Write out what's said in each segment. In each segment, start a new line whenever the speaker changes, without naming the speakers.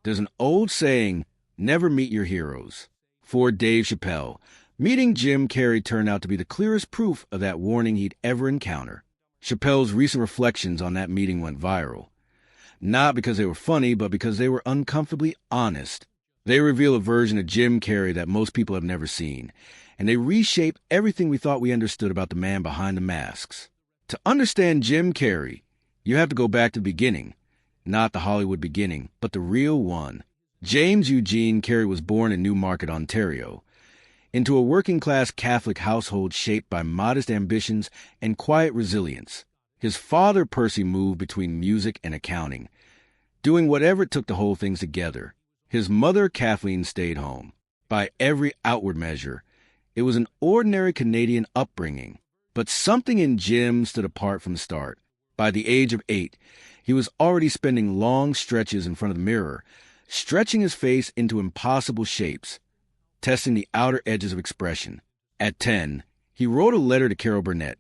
There's an old saying, never meet your heroes. For Dave Chappelle, meeting Jim Carrey turned out to be the clearest proof of that warning he'd ever encounter. Chappelle's recent reflections on that meeting went viral. Not because they were funny, but because they were uncomfortably honest. They reveal a version of Jim Carrey that most people have never seen, and they reshape everything we thought we understood about the man behind the masks. To understand Jim Carrey, you have to go back to the beginning. Not the Hollywood beginning, but the real one. James Eugene Carrey was born in Newmarket, Ontario, into a working-class Catholic household shaped by modest ambitions and quiet resilience. His father, Percy, moved between music and accounting, doing whatever it took to hold things together. His mother, Kathleen, stayed home. By every outward measure, it was an ordinary Canadian upbringing. But something in Jim stood apart from the start. By the age of 8, he was already spending long stretches in front of the mirror, stretching his face into impossible shapes, testing the outer edges of expression. At 10, he wrote a letter to Carol Burnett,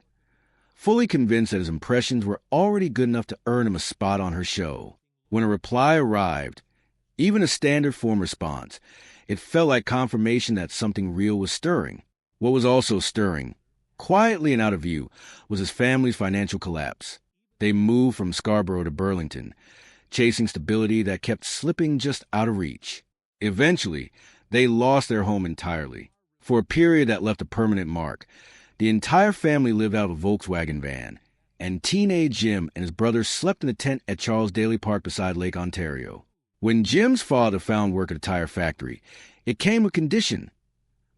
fully convinced that his impressions were already good enough to earn him a spot on her show. When a reply arrived, even a standard form response, it felt like confirmation that something real was stirring. What was also stirring, quietly and out of view, was his family's financial collapse. They moved from Scarborough to Burlington, chasing stability that kept slipping just out of reach. Eventually, they lost their home entirely. For a period that left a permanent mark, the entire family lived out of a Volkswagen van, and teenage Jim and his brother slept in a tent at Charles Daly Park beside Lake Ontario. When Jim's father found work at a tire factory, it came with condition.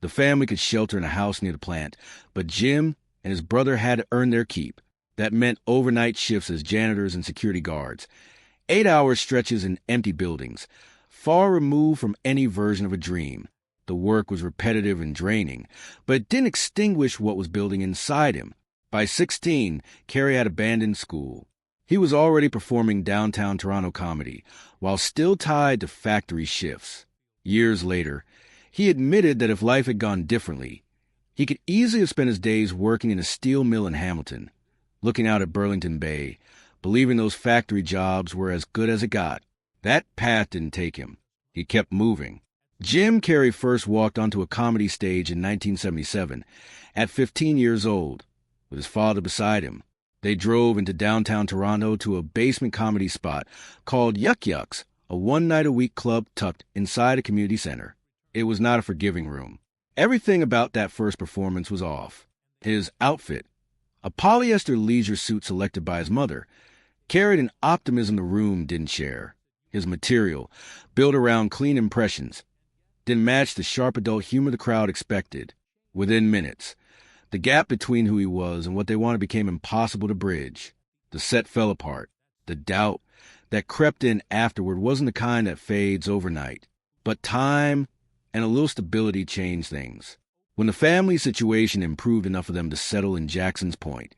The family could shelter in a house near the plant, but Jim and his brother had to earn their keep. That meant overnight shifts as janitors and security guards, 8-hour stretches in empty buildings, far removed from any version of a dream. The work was repetitive and draining, but it didn't extinguish what was building inside him. By 16, Carrey had abandoned school. He was already performing downtown Toronto comedy, while still tied to factory shifts. Years later, he admitted that if life had gone differently, he could easily have spent his days working in a steel mill in Hamilton, looking out at Burlington Bay, believing those factory jobs were as good as it got. That path didn't take him. He kept moving. Jim Carrey first walked onto a comedy stage in 1977, at 15 years old, with his father beside him. They drove into downtown Toronto to a basement comedy spot called Yuck Yucks, a one-night-a-week club tucked inside a community center. It was not a forgiving room. Everything about that first performance was off. His outfit, a polyester leisure suit selected by his mother, carried an optimism the room didn't share. His material, built around clean impressions, didn't match the sharp adult humor the crowd expected. Within minutes, the gap between who he was and what they wanted became impossible to bridge. The set fell apart. The doubt that crept in afterward wasn't the kind that fades overnight. But time and a little stability changed things. When the family situation improved enough for them to settle in Jackson's Point,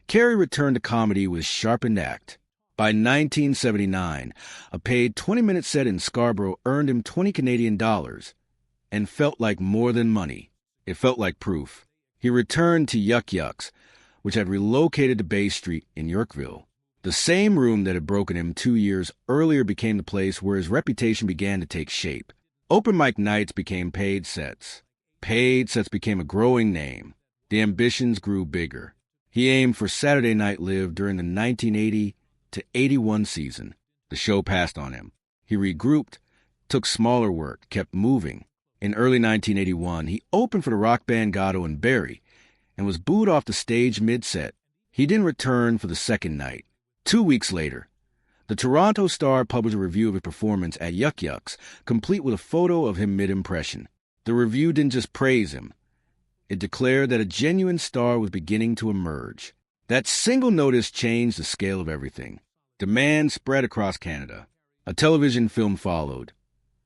Carrey returned to comedy with sharpened act. By 1979, a paid 20-minute set in Scarborough earned him $20 Canadian and felt like more than money. It felt like proof. He returned to Yuck Yucks, which had relocated to Bay Street in Yorkville. The same room that had broken him 2 years earlier became the place where his reputation began to take shape. Open mic nights became paid sets. Paid sets became a growing name. The ambitions grew bigger. He aimed for Saturday Night Live during the 1980 to 81 season. The show passed on him. He regrouped, took smaller work, kept moving. In early 1981, he opened for the rock band Gatto and Barry and was booed off the stage mid-set. He didn't return for the second night. 2 weeks later, the Toronto Star published a review of his performance at Yuck Yucks, complete with a photo of him mid-impression. The review didn't just praise him. It declared that a genuine star was beginning to emerge. That single notice changed the scale of everything. Demand spread across Canada. A television film followed.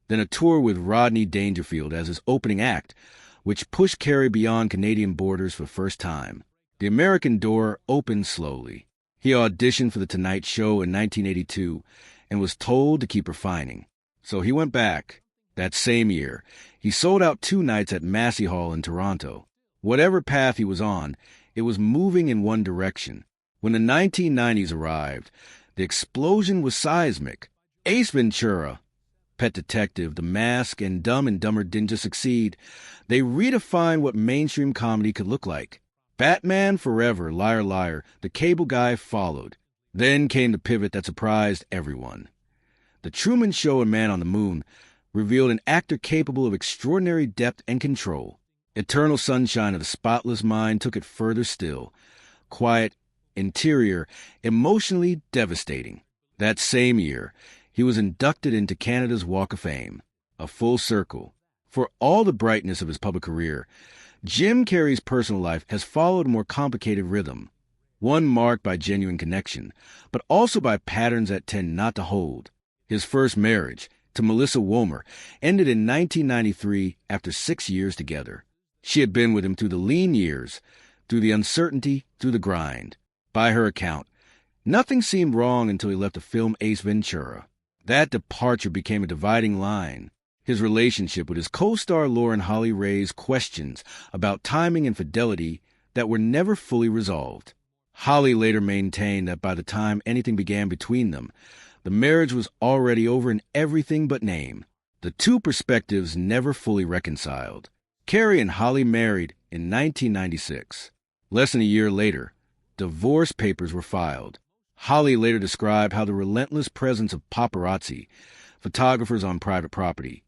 Then a tour with Rodney Dangerfield as his opening act, which pushed Carrey beyond Canadian borders for the first time. The American door opened slowly. He auditioned for The Tonight Show in 1982 and was told to keep refining. So he went back. That same year, he sold out 2 nights at Massey Hall in Toronto. Whatever path he was on, it was moving in one direction. When the 1990s arrived, the explosion was seismic. Ace Ventura, Pet Detective, The Mask, and Dumb and Dumber didn't just succeed. They redefined what mainstream comedy could look like. Batman Forever, Liar Liar, The Cable Guy followed. Then came the pivot that surprised everyone. The Truman Show and Man on the Moon revealed an actor capable of extraordinary depth and control. Eternal Sunshine of the Spotless Mind took it further still. Quiet, interior, emotionally devastating. That same year, he was inducted into Canada's Walk of Fame, a full circle. For all the brightness of his public career, Jim Carrey's personal life has followed a more complicated rhythm, one marked by genuine connection, but also by patterns that tend not to hold. His first marriage, to Melissa Womer, ended in 1993 after 6 years together. She had been with him through the lean years, through the uncertainty, through the grind. By her account, nothing seemed wrong until he left the film Ace Ventura. That departure became a dividing line. His relationship with his co-star Lauren Holly raised questions about timing and fidelity that were never fully resolved. Holly later maintained that by the time anything began between them, the marriage was already over in everything but name. The two perspectives never fully reconciled. Carrey and Holly married in 1996. Less than a year later, divorce papers were filed. Holly later described how the relentless presence of paparazzi, photographers on private property,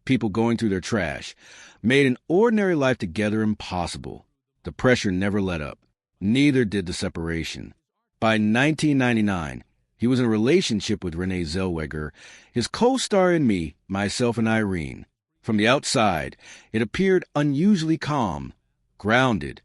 people going through their trash, made an ordinary life together impossible. The pressure never let up. Neither did the separation. By 1999, he was in a relationship with Renee Zellweger, his co-star in Me, Myself and Irene. From the outside, it appeared unusually calm, grounded,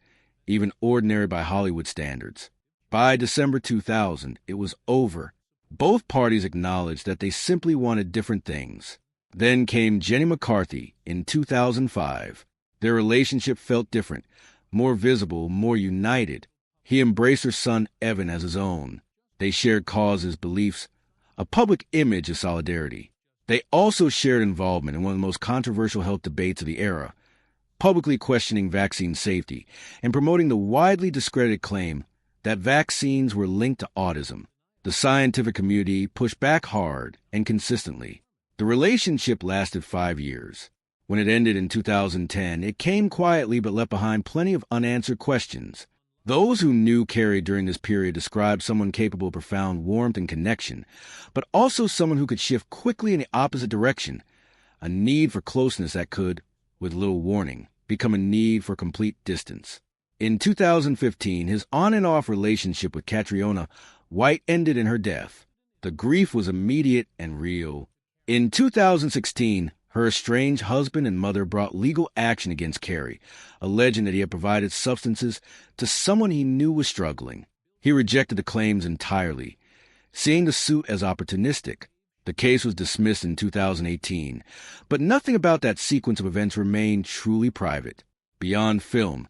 even ordinary by Hollywood standards. By December 2000, it was over. Both parties acknowledged that they simply wanted different things. Then came Jenny McCarthy in 2005. Their relationship felt different, more visible, more united. He embraced her son Evan as his own. They shared causes, beliefs, a public image of solidarity. They also shared involvement in one of the most controversial health debates of the era, publicly questioning vaccine safety and promoting the widely discredited claim that vaccines were linked to autism. The scientific community pushed back hard and consistently. The relationship lasted 5 years. When it ended in 2010, it came quietly but left behind plenty of unanswered questions. Those who knew Carrey during this period described someone capable of profound warmth and connection, but also someone who could shift quickly in the opposite direction, a need for closeness that could, with little warning, become a need for complete distance. In 2015, his on and off relationship with Catriona White ended in her death. The grief was immediate and real. In 2016, her estranged husband and mother brought legal action against Carrey, alleging that he had provided substances to someone he knew was struggling. He rejected the claims entirely, seeing the suit as opportunistic. The case was dismissed in 2018, but nothing about that sequence of events remained truly private. Beyond film,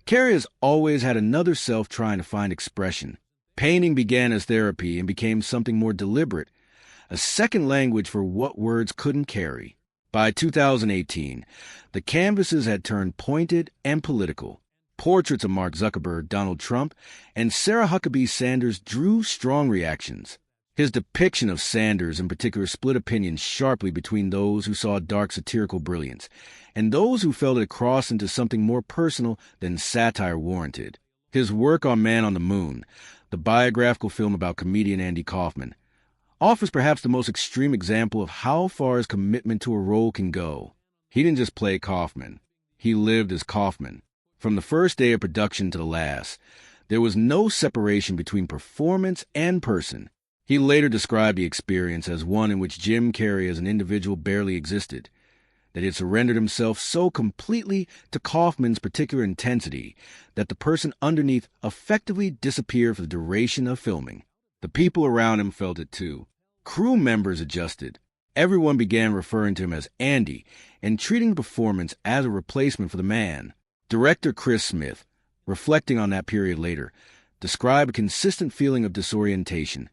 Carrey has always had another self trying to find expression. Painting began as therapy and became something more deliberate, a second language for what words couldn't carry. By 2018, the canvases had turned pointed and political. Portraits of Mark Zuckerberg, Donald Trump, and Sarah Huckabee Sanders drew strong reactions. His depiction of Sanders in particular split opinions sharply between those who saw dark satirical brilliance and those who felt it crossed into something more personal than satire warranted. His work on Man on the Moon, the biographical film about comedian Andy Kaufman, offers perhaps the most extreme example of how far his commitment to a role can go. He didn't just play Kaufman. He lived as Kaufman. From the first day of production to the last, there was no separation between performance and person. He later described the experience as one in which Jim Carrey as an individual barely existed, that he had surrendered himself so completely to Kaufman's particular intensity that the person underneath effectively disappeared for the duration of filming. The people around him felt it too. Crew members adjusted. Everyone began referring to him as Andy and treating the performance as a replacement for the man. Director Chris Smith, reflecting on that period later, described a consistent feeling of disorientation,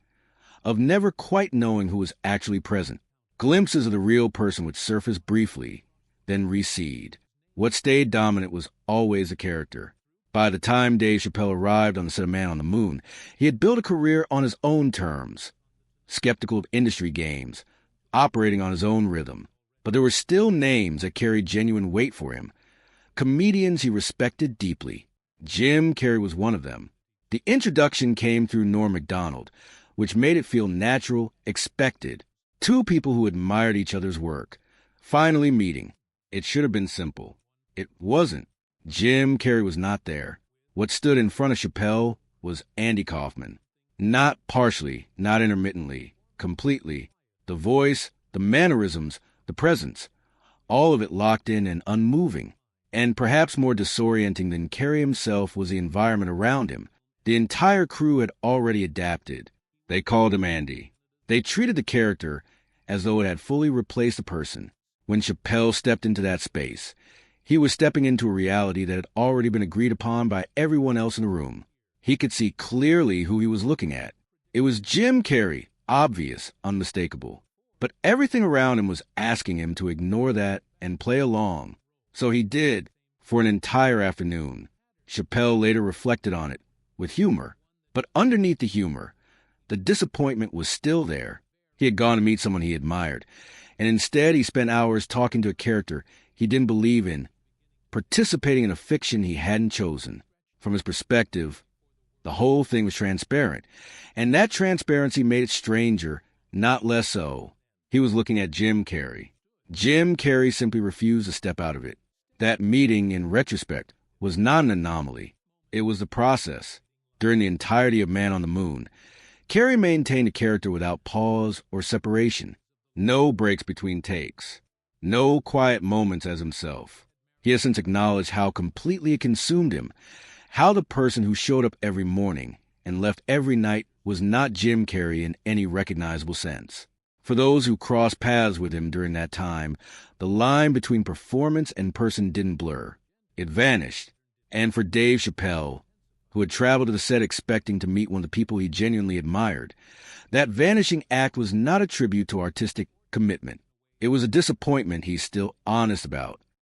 of never quite knowing who was actually present. Glimpses of the real person would surface briefly, then recede. What stayed dominant was always the character. By the time Dave Chappelle arrived on the set of Man on the Moon, he had built a career on his own terms. Skeptical of industry games, operating on his own rhythm. But there were still names that carried genuine weight for him, comedians he respected deeply. Jim Carrey was one of them. The introduction came through Norm Macdonald, which made it feel natural, expected. Two people who admired each other's work, finally meeting. It should have been simple. It wasn't. Jim Carrey was not there. What stood in front of Chappelle was Andy Kaufman. Not partially, not intermittently, completely. The voice, the mannerisms, the presence, all of it locked in and unmoving. And perhaps more disorienting than Carrey himself was the environment around him. The entire crew had already adapted. They called him Andy. They treated the character as though it had fully replaced the person. When Chappelle stepped into that space, he was stepping into a reality that had already been agreed upon by everyone else in the room. He could see clearly who he was looking at. It was Jim Carrey, obvious, unmistakable. But everything around him was asking him to ignore that and play along. So he did, for an entire afternoon. Chappelle later reflected on it, with humor. But underneath the humor, the disappointment was still there. He had gone to meet someone he admired, and instead he spent hours talking to a character he didn't believe in, participating in a fiction he hadn't chosen. From his perspective, the whole thing was transparent, and that transparency made it stranger, not less so. He was looking at Jim Carrey. Jim Carrey simply refused to step out of it. That meeting, in retrospect, was not an anomaly. It was the process. During the entirety of Man on the Moon, Carrey maintained a character without pause or separation. No breaks between takes. No quiet moments as himself. He has since acknowledged how completely it consumed him, how the person who showed up every morning and left every night was not Jim Carrey in any recognizable sense. For those who crossed paths with him during that time, the line between performance and person didn't blur. It vanished. And for Dave Chappelle, who had traveled to the set expecting to meet one of the people he genuinely admired, that vanishing act was not a tribute to artistic commitment. It was a disappointment he's still honest about.